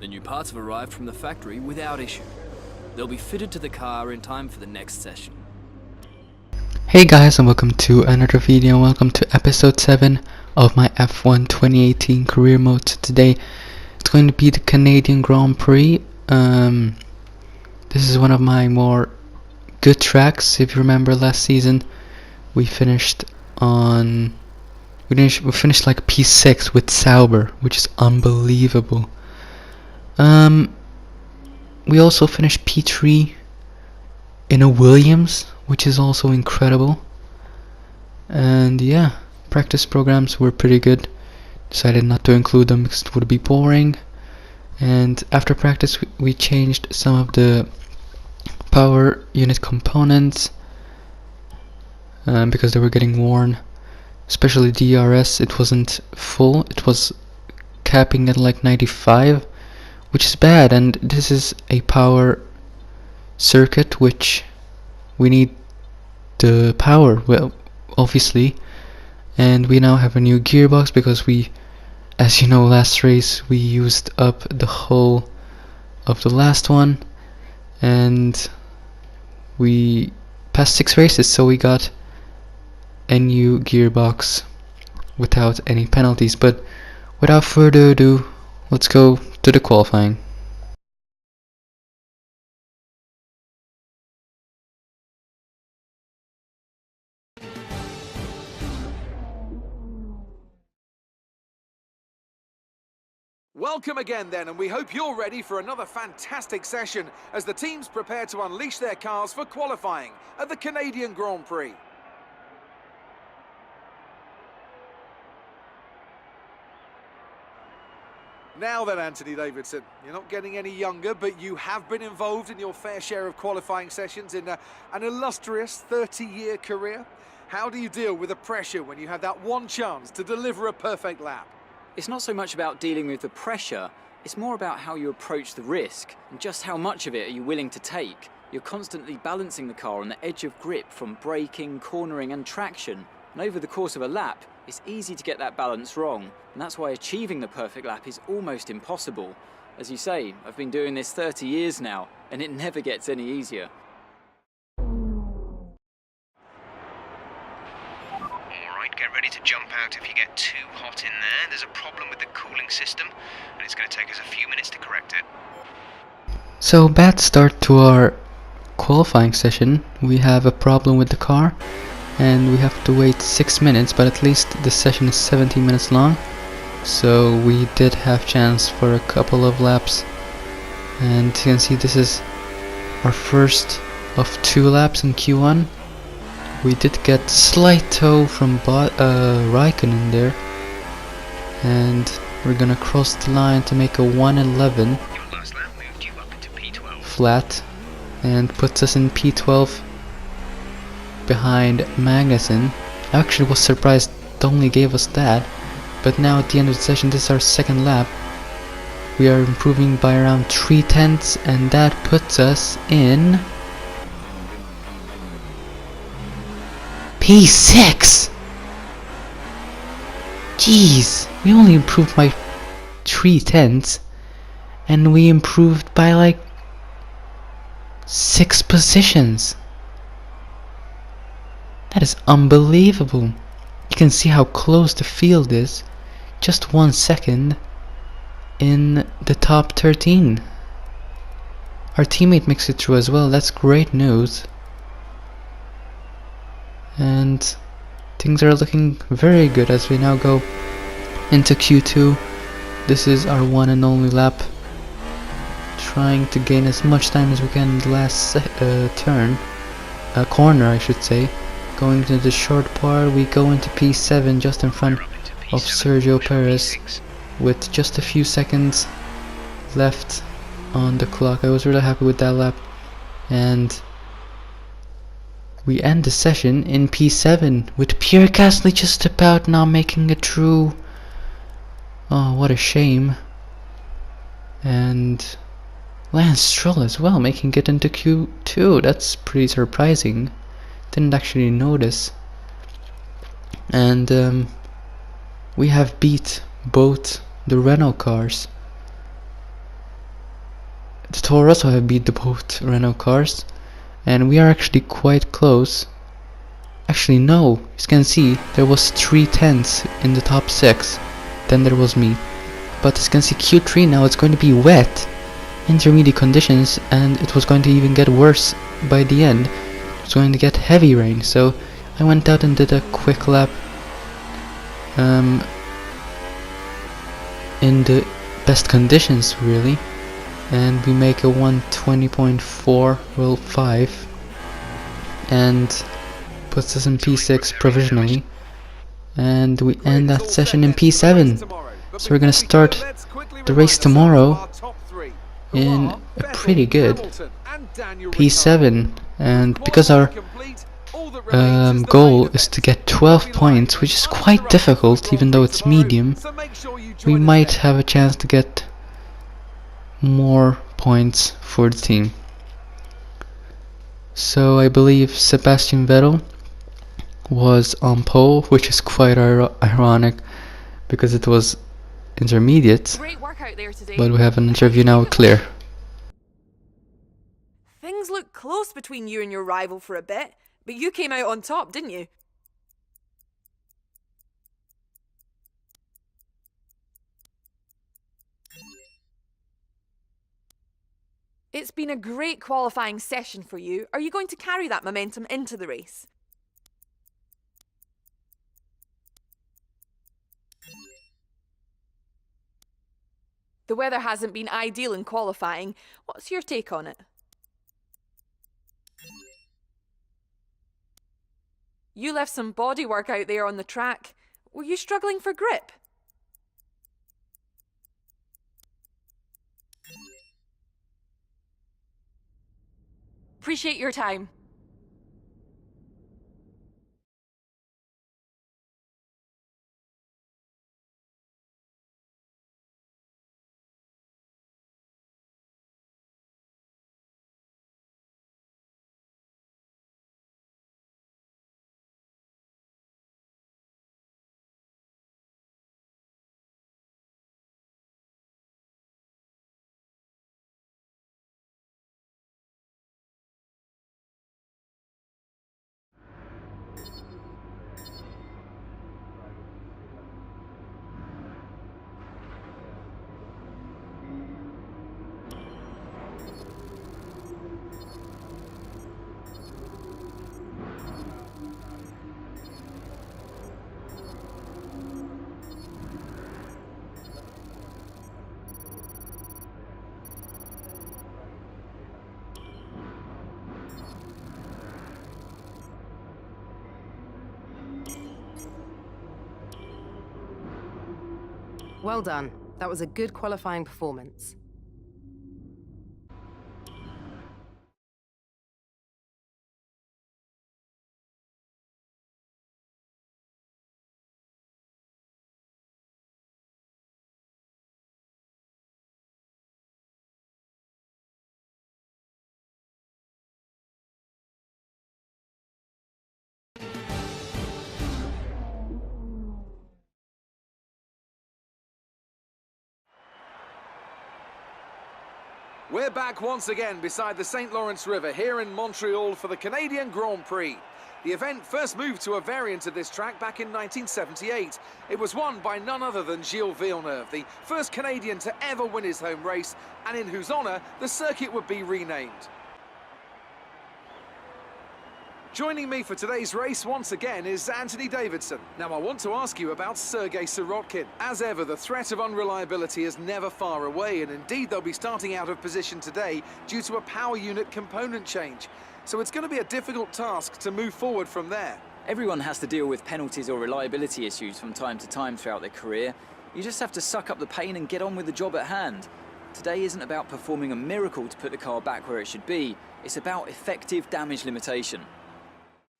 The new parts have arrived from the factory without issue. They'll be fitted to the car in time for the next session. Hey guys, and welcome to another video. Welcome to episode 7 of my F1 2018 career mode. So today it's going to be the Canadian Grand Prix. This is one of my more good tracks. If you remember last season, we finished like P6 with Sauber, which is unbelievable. We also finished P3 in a Williams, which is also incredible. And yeah, practice programs were pretty good. Decided not to include them because it would be boring. And after practice we changed some of the power unit components because they were getting worn. Especially DRS, it wasn't full, it was capping at like 95, which is bad. And this is a power circuit which we need the power, well, obviously. And we now have a new gearbox because we, as you know, last race we used up the whole of the last one, and we passed 6 races, so we got a new gearbox without any penalties. But without further ado, let's go to the qualifying. Welcome again then, and we hope you're ready for another fantastic session as the teams prepare to unleash their cars for qualifying at the Canadian Grand Prix. Now then, Anthony Davidson, you're not getting any younger, but you have been involved in your fair share of qualifying sessions in an illustrious 30-year career. How do you deal with the pressure when you have that one chance to deliver a perfect lap? It's not so much about dealing with the pressure, it's more about how you approach the risk and just how much of it are you willing to take. You're constantly balancing the car on the edge of grip from braking, cornering and traction, and over the course of a lap it's easy to get that balance wrong, and that's why achieving the perfect lap is almost impossible. As you say, I've been doing this 30 years now and it never gets any easier. Get ready to jump out if you get too hot in there. There's a problem with the cooling system and it's going to take us a few minutes to correct it. So, bad start to our qualifying session. We have a problem with the car and we have to wait 6 minutes, but at least the session is 17 minutes long, so we did have chance for a couple of laps. And you can see this is our first of 2 laps in Q1. We did get slight tow from Raikkonen there, and we're gonna cross the line to make a 1:11 Your last lap moved you up into P12. flat, and puts us in P12 behind Magnussen. I actually was surprised they only gave us that, but now at the end of the session, this is our 2nd lap. We are improving by around 0.3, and that puts us in P6! Jeez, we only improved by 0.3, and we improved by like 6 positions. That is unbelievable. You can see how close the field is. Just 1 second in the top 13. Our teammate makes it through as well. That's great news. And things are looking very good as we now go into Q2. This is our one and only lap, trying to gain as much time as we can in the last corner I should say. Going into the short part, we go into P7 just in front of Sergio Perez with just a few seconds left on the clock. I was really happy with that lap, and we end the session in P7 with Pierre Gasly just about now making it through. Oh, what a shame. And Lance Stroll as well making it into Q2. That's pretty surprising. Didn't actually notice. And we have beat both the Renault cars the Toro Rosso have beat the both Renault cars, and we are actually quite close. Actually no, as you can see, there was 3 tenths in the top 6, then there was me. But as you can see, Q3 now it's going to be wet, intermediate conditions, and it was going to even get worse by the end. It was going to get heavy rain, so I went out and did a quick lap in the best conditions really, and we make a 1:20.4, well 5, and puts us in P6 provisionally, and we end that session in P7. So we're gonna start the race tomorrow in a pretty good P7, and because our goal is to get 12 points, which is quite difficult even though it's medium, we might have a chance to get more points for the team. So I believe Sebastian Vettel was on pole, which is quite ironic because it was intermediate. Great workout there today. But we have an interview now with Claire. Things looked close between you and your rival for a bit, but you came out on top, didn't you? It's been a great qualifying session for you. Are you going to carry that momentum into the race? The weather hasn't been ideal in qualifying. What's your take on it? You left some body work out there on the track. Were you struggling for grip? Appreciate your time. Well done. That was a good qualifying performance. We're back once again beside the St. Lawrence River here in Montreal for the Canadian Grand Prix. The event first moved to a variant of this track back in 1978. It was won by none other than Gilles Villeneuve, the first Canadian to ever win his home race, and in whose honour the circuit would be renamed. Joining me for today's race once again is Anthony Davidson. Now I want to ask you about Sergei Sirotkin. As ever, the threat of unreliability is never far away, and indeed they'll be starting out of position today due to a power unit component change. So it's going to be a difficult task to move forward from there. Everyone has to deal with penalties or reliability issues from time to time throughout their career. You just have to suck up the pain and get on with the job at hand. Today isn't about performing a miracle to put the car back where it should be. It's about effective damage limitation.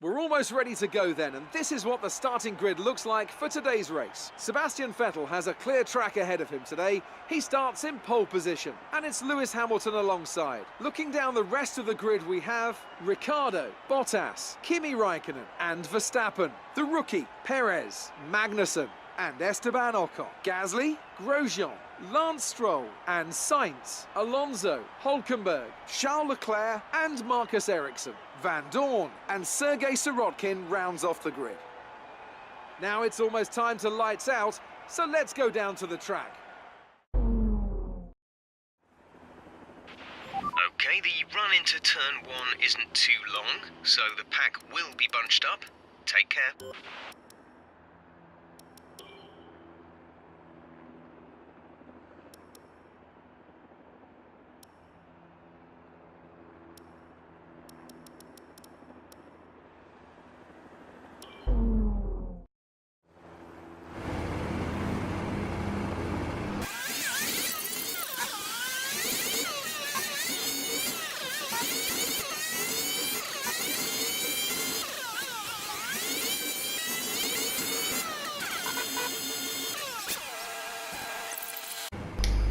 We're almost ready to go then, and this is what the starting grid looks like for today's race. Sebastian Vettel has a clear track ahead of him today. He starts in pole position, and it's Lewis Hamilton alongside. Looking down the rest of the grid, we have Ricciardo, Bottas, Kimi Raikkonen, and Verstappen. The rookie, Perez, Magnussen, and Esteban Ocon. Gasly, Grosjean, Lance Stroll and Sainz, Alonso, Hülkenberg, Charles Leclerc and Marcus Ericsson. Van Dorn and Sergei Sirotkin rounds off the grid. Now it's almost time to lights out, so let's go down to the track. Okay, the run into turn 1 isn't too long, so the pack will be bunched up. Take care.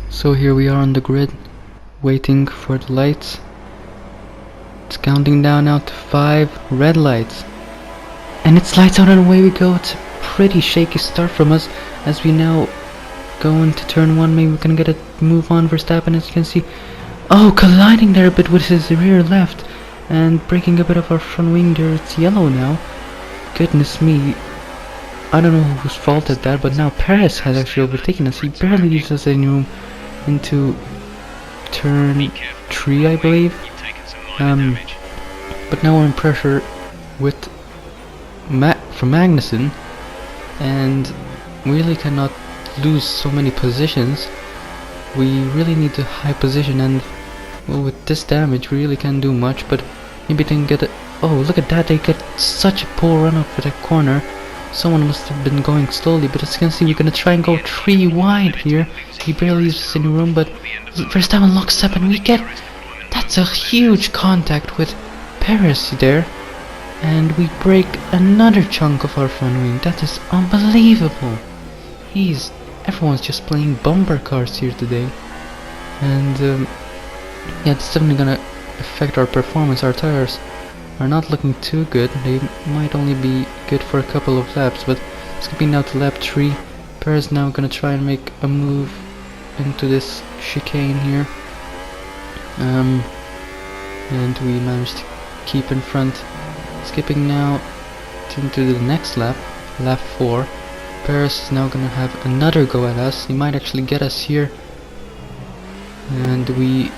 So here we are on the grid, waiting for the lights. It's counting down now to 5 red lights. And it's lights out and away we go. It's a pretty shaky start from us as we now go into turn 1. Maybe we can get a move on Verstappen, as you can see. Oh, colliding there a bit with his rear left and breaking a bit of our front wing there. It's yellow now. Goodness me. I don't know whose fault is that, but now Perez has actually overtaken us. He barely leaves us any room into turn 3, I believe. But now we're in pressure with from Magnussen, and we really cannot lose so many positions. We really need a high position, and well, with this damage we really can't do much. But maybe they can get a... Oh, look at that, they get such a poor run up for that corner. Someone must have been going slowly, but as you can see, we're gonna try and go 3 wide here. He barely leaves us any room, but Verstappen locks up and we get... That's a huge contact with Perez there. And we break another chunk of our front wing. That is unbelievable. Everyone's just playing bumper cars here today. And yeah, it's definitely gonna affect our performance. Our tires are not looking too good. They might only be good for a couple of laps, but skipping now to lap 3. Perez now gonna try and make a move into this chicane here. And we managed to keep in front. Skipping now into the next lap, lap 4. Perez is now gonna have another go at us. He might actually get us here. And we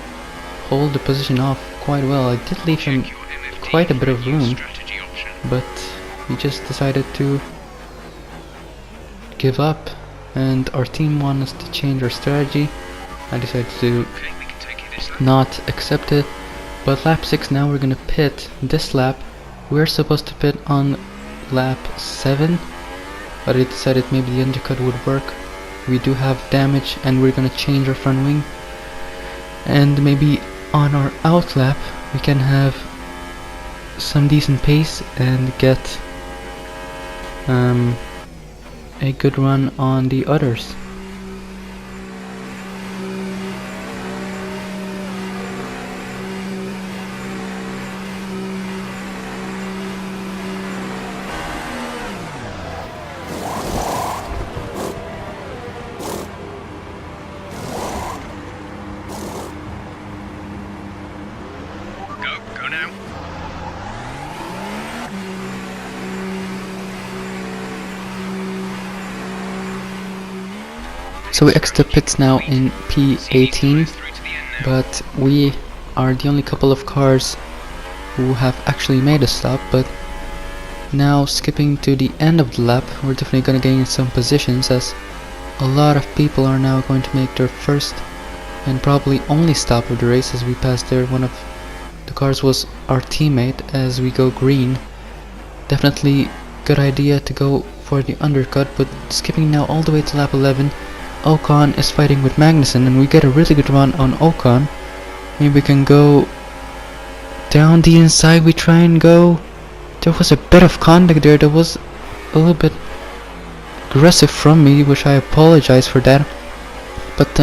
hold the position off quite well. I did leave him quite a bit of room, but we just decided to give up, and our team wanted us to change our strategy. I decided to not accept it. But lap 6 now, we're gonna pit this lap. We're supposed to pit on lap 7, but I decided maybe the undercut would work. We do have damage and we're gonna change our front wing, and maybe on our out lap we can have some decent pace and get a good run on the others. Go now. So we exit the pits now in P18, but we are the only couple of cars who have actually made a stop. But now skipping to the end of the lap, we're definitely going to gain some positions, as a lot of people are now going to make their first and probably only stop of the race. As we pass there, one of the cars was our teammate as we go green. Definitely good idea to go for the undercut, but skipping now all the way to lap 11, Ocon is fighting with Magnussen, and we get a really good run on Ocon. Maybe we can go down the inside. We try and go. There was a bit of contact there. That was a little bit aggressive from me, which I apologize for that. But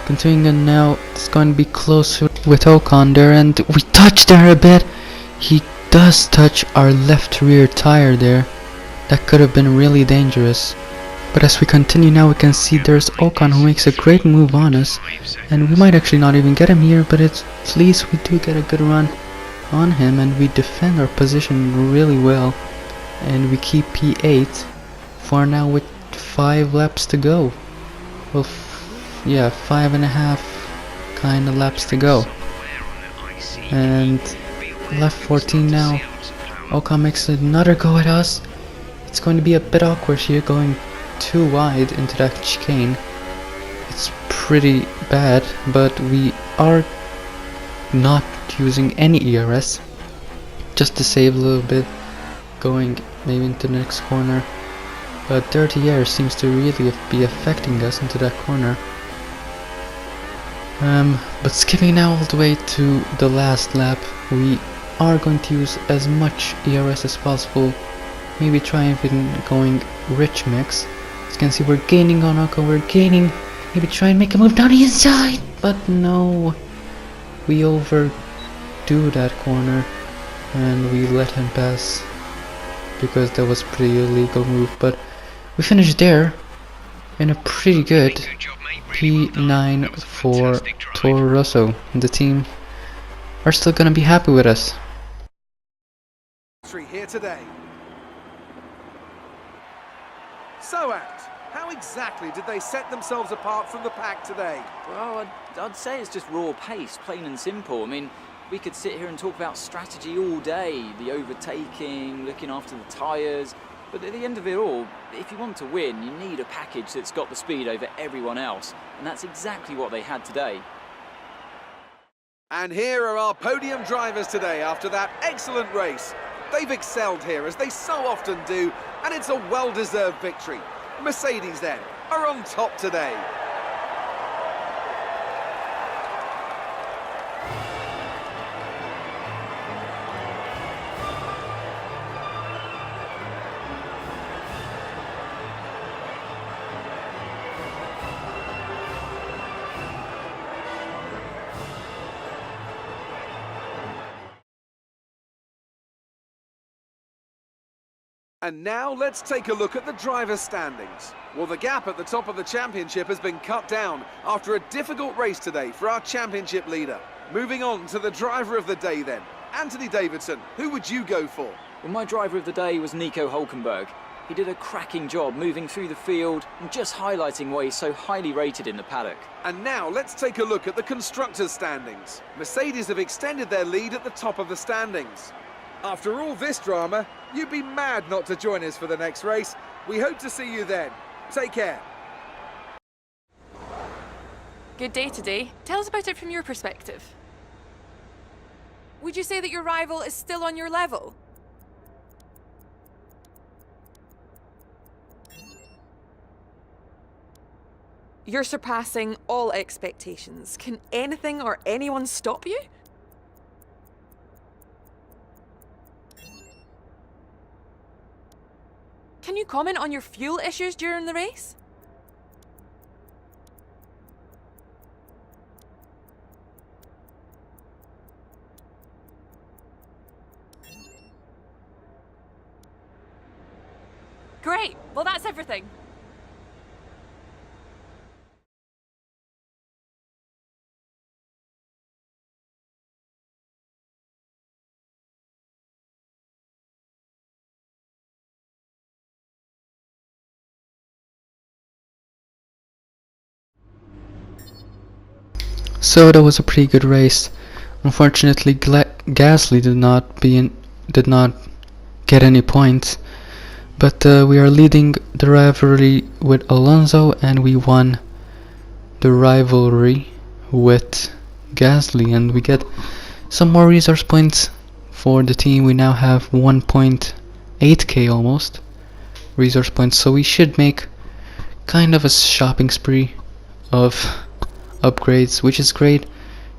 continuing on now, it's going to be close with Ocon there, and we touch there a bit. He does touch our left rear tire there. That could have been really dangerous. But as we continue now, we can see there's Ocon who makes a great move on us, and we might actually not even get him here, but at least we do get a good run on him, and we defend our position really well, and we keep P8 for now with 5 laps to go. Well, yeah, 5.5 kind of laps to go, and left 14 now. Ocon makes another go at us. It's going to be a bit awkward here, going too wide into that chicane. It's pretty bad, but we are not using any ERS, just to save a little bit, going maybe into the next corner. But dirty air seems to really be affecting us into that corner. But skipping now all the way to the last lap, we are going to use as much ERS as possible. Maybe try even going rich mix. As you can see, we're gaining on Ocon, we're gaining. Maybe try and make a move down the inside, but no. We overdo that corner and we let him pass because that was pretty illegal move. But we finished there in a pretty good P9 for Toro Rosso. The team are still gonna be happy with us. Here today. So, Ant, how exactly did they set themselves apart from the pack today? Well, I'd say it's just raw pace, plain and simple. I mean, we could sit here and talk about strategy all day, the overtaking, looking after the tyres, but at the end of it all, if you want to win, you need a package that's got the speed over everyone else, and that's exactly what they had today. And here are our podium drivers today after that excellent race. They've excelled here, as they so often do, and it's a well-deserved victory. Mercedes, then, are on top today. And now let's take a look at the driver's standings. Well, the gap at the top of the championship has been cut down after a difficult race today for our championship leader. Moving on to the driver of the day then. Anthony Davidson, who would you go for? Well, my driver of the day was Nico Hülkenberg. He did a cracking job moving through the field and just highlighting why he's so highly rated in the paddock. And now let's take a look at the constructors' standings. Mercedes have extended their lead at the top of the standings. After all this drama, you'd be mad not to join us for the next race. We hope to see you then. Take care. Good day today. Tell us about it from your perspective. Would you say that your rival is still on your level? You're surpassing all expectations. Can anything or anyone stop you? Can you comment on your fuel issues during the race? Great! Well, that's everything. So that was a pretty good race. Unfortunately, Gasly did not get any points, but we are leading the rivalry with Alonso, and we won the rivalry with Gasly, and we get some more resource points for the team. We now have 1.8k almost resource points, so we should make kind of a shopping spree of upgrades, which is great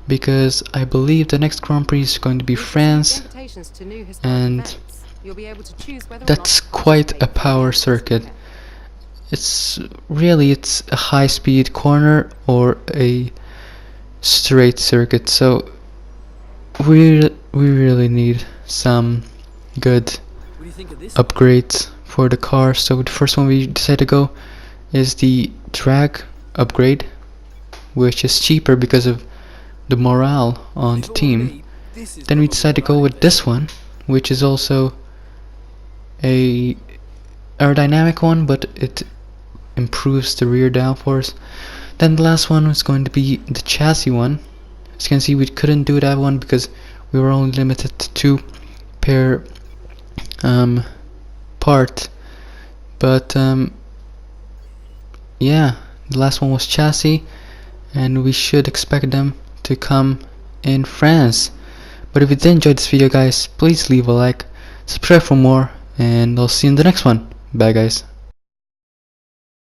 because I believe the next Grand Prix is going to be France, and that's quite a power circuit. It's a high-speed corner or a straight circuit, so we really need some good upgrades for the car. So the first one we decided to go is the drag upgrade, which is cheaper because of the morale on the team. Then we decided to go with this one, which is also a aerodynamic one, but it improves the rear downforce. Then the last one was going to be the chassis one. As you can see, we couldn't do that one because we were only limited to 2 per part. But yeah, the last one was chassis, and we should expect them to come in France. But if you did enjoy this video, guys, please leave a like, subscribe for more, and I'll see you in the next one. Bye, guys.